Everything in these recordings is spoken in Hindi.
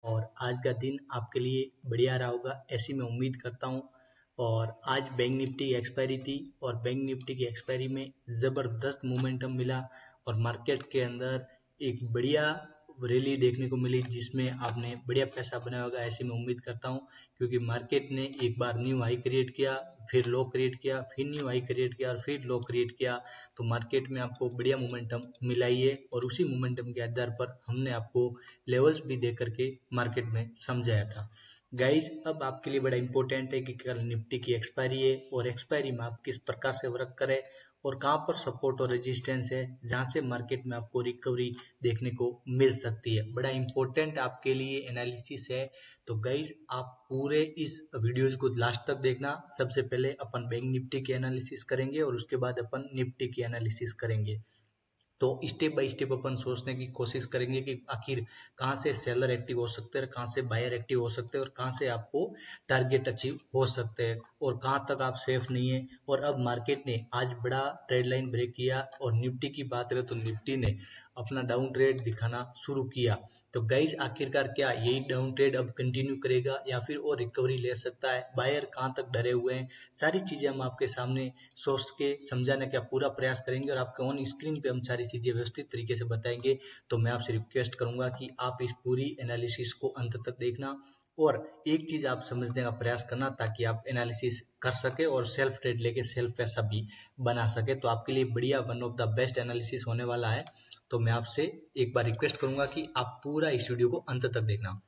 और आज का दिन आपके लिए बढ़िया रहा होगा ऐसी मैं उम्मीद करता हूँ। और आज बैंक निफ्टी की एक्सपायरी थी और बैंक निफ्टी की एक्सपायरी में ज़बरदस्त मोमेंटम मिला और मार्केट के अंदर एक बढ़िया रैली देखने को मिली जिसमें आपने बढ़िया पैसा बनाया होगा ऐसी मैं उम्मीद करता हूँ। क्योंकि मार्केट ने एक बार न्यू हाई क्रिएट किया, फिर लो क्रिएट किया, फिर न्यू हाई क्रिएट किया और फिर लो क्रिएट किया। तो मार्केट में आपको बढ़िया मोमेंटम मिला ही है और उसी मोमेंटम के आधार पर हमने आपको लेवल्स भी दे करके मार्केट में समझाया था। गाइज अब आपके लिए बड़ा इंपॉर्टेंट है कि कल निफ्टी की एक्सपायरी है और एक्सपायरी में आप किस प्रकार से वर्क करें और कहाँ पर सपोर्ट और रेजिस्टेंस है जहाँ से मार्केट में आपको रिकवरी देखने को मिल सकती है। बड़ा इंपॉर्टेंट आपके लिए एनालिसिस है। तो गाइज आप पूरे इस वीडियोज को लास्ट तक देखना। सबसे पहले अपन बैंक निफ्टी की एनालिसिस करेंगे और उसके बाद अपन निफ्टी की एनालिसिस करेंगे। तो स्टेप बाय स्टेप अपन सोचने की कोशिश करेंगे कि आखिर कहाँ से सेलर एक्टिव हो सकते हैं, कहाँ से बायर एक्टिव हो सकते हैं और कहाँ से आपको टारगेट अचीव हो सकते हैं और कहाँ तक आप सेफ नहीं है। और अब मार्केट ने आज बड़ा ट्रेड लाइन ब्रेक किया और निफ्टी की बात करें तो निफ्टी ने अपना डाउन ट्रेड दिखाना शुरू किया। तो गाइज आखिरकार क्या यही डाउन ट्रेड अब कंटिन्यू करेगा या फिर और रिकवरी ले सकता है, बायर कहाँ तक डरे हुए हैं, सारी चीजें हम आपके सामने सोच के समझाने का पूरा प्रयास करेंगे और आपके ऑन स्क्रीन पे हम सारी चीजें व्यवस्थित तरीके से बताएंगे। तो मैं आपसे रिक्वेस्ट करूंगा कि आप इस पूरी एनालिसिस को अंत तक देखना और एक चीज आप समझने का प्रयास करना ताकि आप एनालिसिस कर सके और सेल्फ ट्रेड लेके सेल्फ पैसा भी बना सके। तो आपके लिए बढ़िया one of the best analysis होने वाला है। तो मैं आपसे एक बार रिक्वेस्ट करूंगा कि आप पूरा इस वीडियो को अंत तक देखना।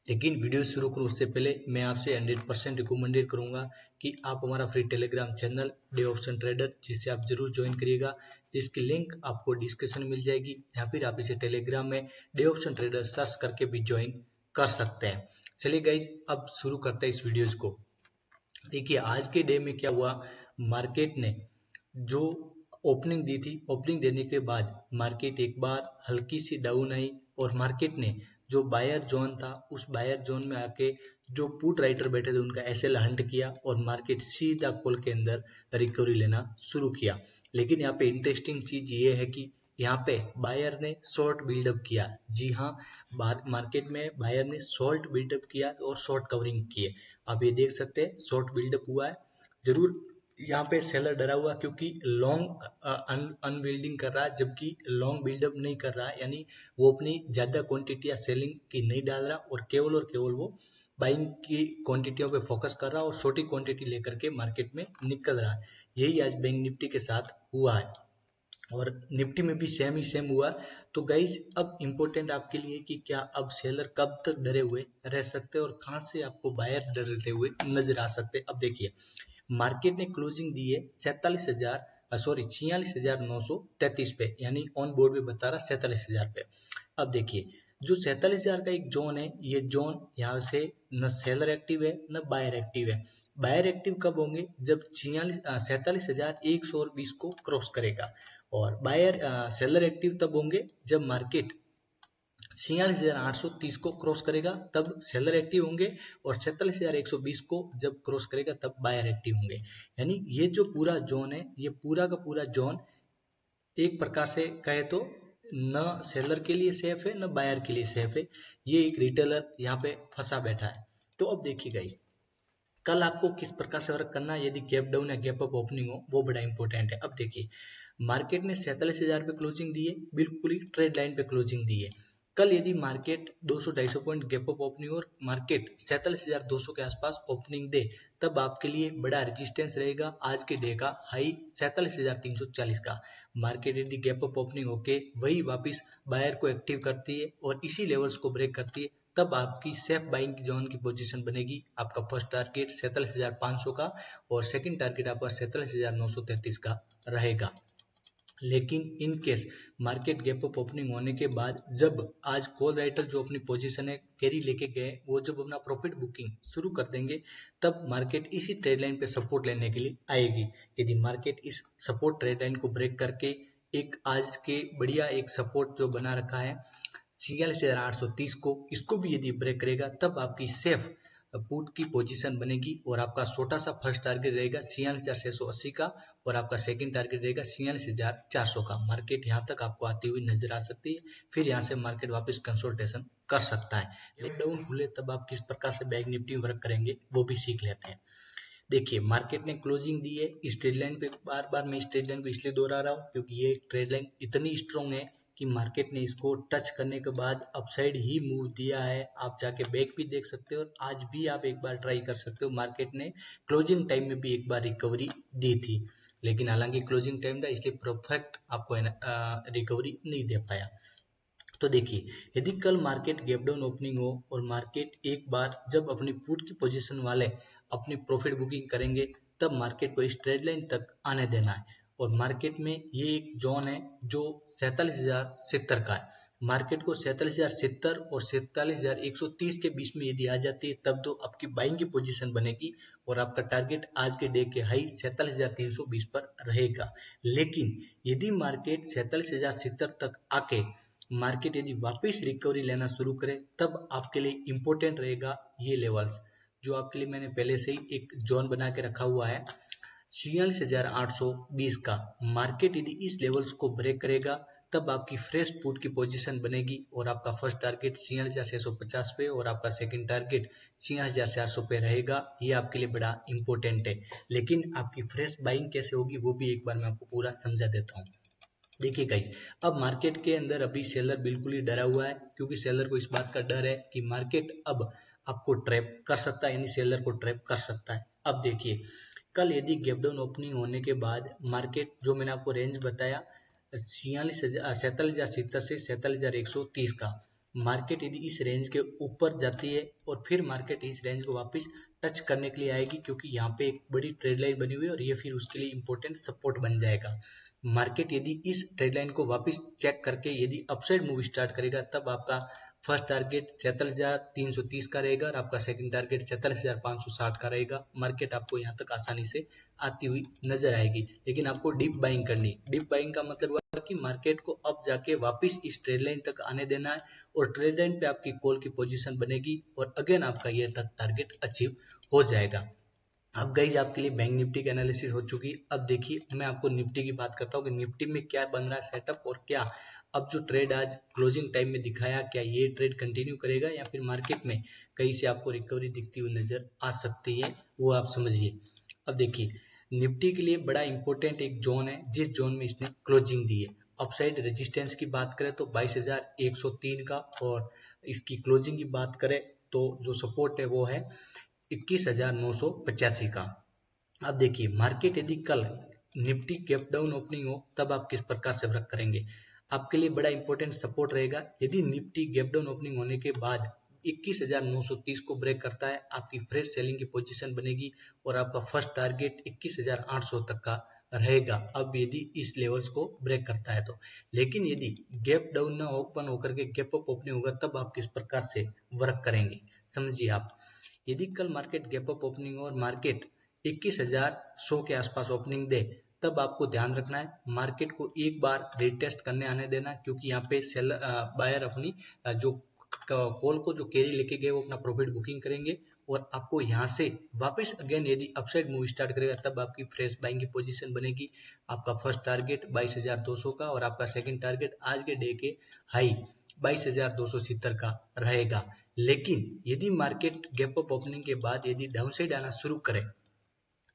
लेकिन वीडियो शुरू करूँ उससे पहले मैं आपसे 100% रिकमेंडेड करूंगा कि आप हमारा free Telegram channel day option trader जिसे आप जरूर ज्वाइन करिएगा, जिसकी लिंक आपको डिस्क्रिप्शन में मिल जाएगी या फिर आप इसे टेलीग्राम में डे ऑप्शन ट्रेडर सर्च करके भी ज्वाइन कर सकते हैं। चलिए गाइज अब शुरू करते हैं इस वीडियोज को। देखिए आज के डे में क्या हुआ, मार्केट ने जो ओपनिंग दी थी, ओपनिंग देने के बाद मार्केट एक बार हल्की सी डाउन आई और मार्केट ने जो बायर जोन था उस बायर जोन में आके जो पुट राइटर बैठे थे उनका एसएल हंट किया और मार्केट सीधा कॉल के अंदर रिकवरी लेना शुरू किया। लेकिन यहाँ पे इंटरेस्टिंग चीज ये है कि यहाँ पे बायर ने शॉर्ट बिल्डअप किया। जी हाँ, मार्केट में बायर ने शॉर्ट बिल्डअप किया और शॉर्ट कवरिंग किए। आप ये देख सकते हैं शॉर्ट बिल्डअप हुआ है। जरूर यहाँ पे सेलर डरा हुआ क्योंकि लॉन्ग अनबिल्डिंग कर रहा है जबकि लॉन्ग बिल्डअप नहीं कर रहा है, यानी वो अपनी ज्यादा क्वांटिटी या सेलिंग की नहीं डाल रहा और केवल वो बाइंग की क्वांटिटियों पे फोकस कर रहा है और छोटी क्वांटिटी लेकर के मार्केट में निकल रहा है। यही आज बैंक निफ्टी के साथ हुआ है और निफ्टी में भी सेम हुआ। तो गाइज अब इम्पोर्टेंट आपके लिए कि क्या अब सेलर कब तक डरे हुए रह सकते हैं और कहाँ से आपको बायर डरते हुए नजर आ सकते हैं। अब देखिए मार्केट ने क्लोजिंग दी है 46,933 पे, यानी ऑन बोर्ड में बता रहा 47,000 पे। अब देखिए जो 47,000 का एक जोन है, ये जोन यहाँ से न सेलर एक्टिव है न बायर एक्टिव है। बायर एक्टिव कब होंगे, जब 47,120 को क्रॉस करेगा और बायर सेलर एक्टिव तब होंगे जब मार्केट 46,830 को क्रॉस करेगा तब सेलर एक्टिव होंगे और 46,120 को जब क्रॉस करेगा तब बायर एक्टिव होंगे। यानी ये जो पूरा जोन है, ये पूरा का पूरा जोन एक प्रकार से कहे तो न सेलर के लिए सेफ है न बायर के लिए सेफ है। ये एक रिटेलर यहाँ पे फंसा बैठा है। तो अब देखिए गाइस कल आपको किस प्रकार से वर्क करना है, यदि गैप डाउन या गैप अप ओपनिंग हो वो बड़ा इंपॉर्टेंट है। अब देखिए मार्केट ने 47,000 पे क्लोजिंग दी है, बिल्कुल ही ट्रेड लाइन पे क्लोजिंग दी है। कल यदि market 200-250 point gap up opening और मार्केट 47,200 के आसपास ओपनिंग दे तब आपके लिए बड़ा रेजिस्टेंस रहेगा आज के डे का हाई 47,340 का। मार्केट यदि गैप अप ओपनिंग होके वही वापस बायर को एक्टिव करती है और इसी लेवल्स को ब्रेक करती है तब आपकी सेफ बाइंग जोन की पोजीशन बनेगी। आपका फर्स्ट टारगेट 47,500 का और सेकंड टारगेट आपका 47,933 का रहेगा। लेकिन in case market gap up opening होने के बाद जब आज कॉल राइटर जो अपनी पोजीशन है कैरी लेके गए वो जब अपना प्रॉफिट बुकिंग शुरू कर देंगे तब मार्केट इसी ट्रेड लाइन पे सपोर्ट लेने के लिए आएगी। यदि मार्केट इस सपोर्ट ट्रेड लाइन को ब्रेक करके एक आज के बढ़िया एक सपोर्ट जो बना रखा है 46,830 को, इसको भी यदि ब्रेक करेगा तब आपकी सेफ पुट की पोजीशन बनेगी और आपका छोटा सा फर्स्ट टारगेट रहेगा 46,680 का और आपका सेकंड टारगेट रहेगा 46,400 का। मार्केट यहाँ तक आपको आती हुई नजर आ सकती है, फिर यहाँ से मार्केट वापस कंसोल्टेशन कर सकता है। जब डाउन खुले तब आप किस प्रकार से बैंक निफ्टी वर्क करेंगे वो भी सीख लेते हैं। देखिए, मार्केट ने क्लोजिंग दी है इस ट्रेड लाइन पे। बार बार मैं इस ट्रेड लाइन को इसलिए दोहरा रहा हूँ क्योंकि ये ट्रेड लाइन इतनी स्ट्रॉन्ग है कि मार्केट ने इसको टच करने के बाद अपसाइड ही मूव दिया है। आप जाके बैक भी देख सकते हो और आज भी आप एक बार ट्राई कर सकते हो। मार्केट ने क्लोजिंग टाइम में भी एक बार रिकवरी दी थी, लेकिन हालांकि क्लोजिंग टाइम था इसलिए परफेक्ट आपको रिकवरी नहीं दे पाया। तो देखिए, यदि कल मार्केट गैप डाउन ओपनिंग हो और मार्केट एक बार जब अपनी पुट की पोजीशन वाले अपनी प्रॉफिट बुकिंग करेंगे तब मार्केट को इस ट्रेड लाइन तक आने देना है। और मार्केट में ये एक जोन है जो 47,070 का है। मार्केट को 47,070 और 47,130 के बीच में यदि आ जाती है तब तो आपकी बाइंग की पोजीशन बनेगी और आपका टारगेट आज के डे के हाई 47,320 पर रहेगा। लेकिन यदि मार्केट 47,070 तक आके मार्केट यदि वापस रिकवरी लेना शुरू करे तब आपके लिए इंपॉर्टेंट रहेगा ये लेवल्स, जो आपके लिए मैंने पहले से ही एक जोन बना के रखा हुआ है 46,820 का। मार्केट यदि इस लेवल्स को ब्रेक करेगा तब आपकी फ्रेश पुट की पोजीशन बनेगी और आपका फर्स्ट टारगेट 46,650 पे और आपका सेकंड टारगेट 46,400 पे रहेगा। ये आपके लिए बड़ा इंपॉर्टेंट है। लेकिन आपकी फ्रेश बाइंग कैसे होगी वो भी एक बार मैं आपको पूरा समझा देता हूँ। देखिए गाइस, अब मार्केट के अंदर अभी सेलर बिल्कुल ही डरा हुआ है क्योंकि सेलर को इस बात का डर है कि मार्केट अब आपको ट्रैप कर सकता है, यानी सेलर को ट्रैप कर सकता है। अब देखिए, कल यदि गैप डाउन ओपनिंग होने के बाद मार्केट जो मैंने आपको रेंज बताया 47,070 से 47,130 का, मार्केट यदि इस रेंज के ऊपर जाती है और फिर मार्केट इस रेंज को वापस टच करने के लिए आएगी क्योंकि यहाँ पे एक बड़ी ट्रेड लाइन बनी हुई है और ये फिर उसके लिए इंपॉर्टेंट सपोर्ट बन जाएगा। मार्केट यदि इस ट्रेड लाइन को वापस चेक करके यदि अपसाइड मूव स्टार्ट करेगा तब आपका फर्स्ट टारगेट 46,330 का रहेगा और आपका सेकंड टारगेट 46,560 का रहेगा। मार्केट आपको यहाँ तक आसानी से आती हुई नजर आएगी, लेकिन आपको डीप बाइंग करनी। डीप बाइंग का मतलब हुआ कि मार्केट को अब जाके वापस इस ट्रेड लाइन तक आने देना है और ट्रेड लाइन पे आपकी कॉल की पोजीशन बनेगी और अगेन आपका ये तक टारगेट अचीव हो जाएगा। अब गाइज आपके लिए बैंक निफ्टी की एनालिसिस हो चुकी। अब देखिए, मैं आपको निफ्टी की बात करता हूँ कि निफ्टी में क्या बन रहा है सेटअप और क्या अब जो ट्रेड आज क्लोजिंग टाइम में दिखाया क्या ये ट्रेड कंटिन्यू करेगा या फिर मार्केट में कहीं से आपको रिकवरी दिखती हुई नजर आ सकती है, वो आप समझिए। अब देखिए, निफ्टी के लिए बड़ा इंपॉर्टेंट एक जोन है जिस जोन में इसने क्लोजिंग दी है। अपसाइड रेजिस्टेंस की बात करें तो 22,103 का और इसकी क्लोजिंग की बात करें तो जो सपोर्ट है वो है 21,985 का। अब देखिए, मार्केट यदि कल निफ्टी गैप डाउन ओपनिंग हो तब आप किस प्रकार से वर्क करेंगे। आपके लिए बड़ा इंपॉर्टेंट सपोर्ट रहेगा यदि निफ्टी गैप डाउन ओपनिंग होने के बाद 21,930 को ब्रेक करता है, आपकी फ्रेश सेलिंग की पोजीशन बनेगी और आपका फर्स्ट टारगेट 21,800 तक का रहेगा। अब यदि इस लेवल्स को ब्रेक करता है तो, लेकिन यदि गैप डाउन ना ओपन होकर के गैप अप ओपनिंग होगा तब आप किस प्रकार से वर्क करेंगे, समझिए आप। यदि कल मार्केट गैप अप ओपनिंग और मार्केट 21,100 के आसपास ओपनिंग दे तब आपको ध्यान रखना है मार्केट को एक बार रिटेस्ट करने आने देना, क्योंकि यहाँ पे बायर अपनी जो कॉल को जो कैरी लेके गए वो अपना प्रॉफिट बुकिंग करेंगे और आपको यहाँ से वापस अगेन यदि अपसाइड मूव स्टार्ट करेगा तब आपकी फ्रेश बाइंग की पोजीशन बनेगी। आपका फर्स्ट टारगेट 22,200 का और आपका सेकंड टारगेट आज के डे के हाई 22,270 का रहेगा। लेकिन यदि मार्केट गैप अप ओपनिंग के बाद यदि डाउन साइड आना शुरू करे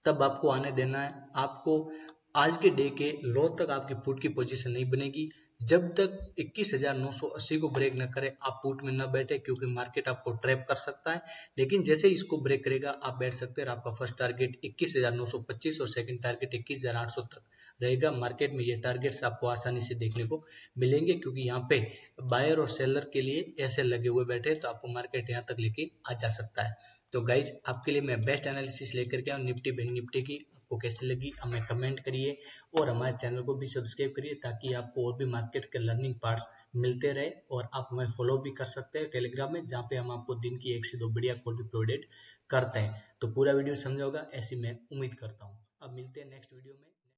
तब आपको आने देना है। आपको आज के डे के लो तक आपकी पुट की पोजीशन नहीं बनेगी जब तक 21,980 को ब्रेक न करे। आप पुट में न बैठे क्योंकि मार्केट आपको ट्रैप कर सकता है, लेकिन जैसे ही इसको ब्रेक करेगा आप बैठ सकते हैं। आपका फर्स्ट टारगेट 21,925 और सेकंड टारगेट 21,800 तक रहेगा। मार्केट में ये टारगेट्स आपको आसानी से देखने को मिलेंगे क्योंकि यहाँ पे बायर और सेलर के लिए ऐसे लगे हुए बैठे तो आपको मार्केट यहाँ तक लेके आ जा सकता है। तो गाइज आपके लिए मैं बेस्ट एनालिसिस लेकर के आऊँ निफ्टी बैंक निफ्टी की। आपको कैसी लगी हमें कमेंट करिए और हमारे चैनल को भी सब्सक्राइब करिए ताकि आपको और भी मार्केट के लर्निंग पार्ट्स मिलते रहे। और आप हमें फॉलो भी कर सकते हैं टेलीग्राम में, जहाँ पे हम आपको दिन की 1 से 2 बढ़िया कोड भी प्रोवाइड करते हैं। तो पूरा वीडियो समझा होगा ऐसी मैं उम्मीद करता हूँ। अब मिलते हैं नेक्स्ट वीडियो में।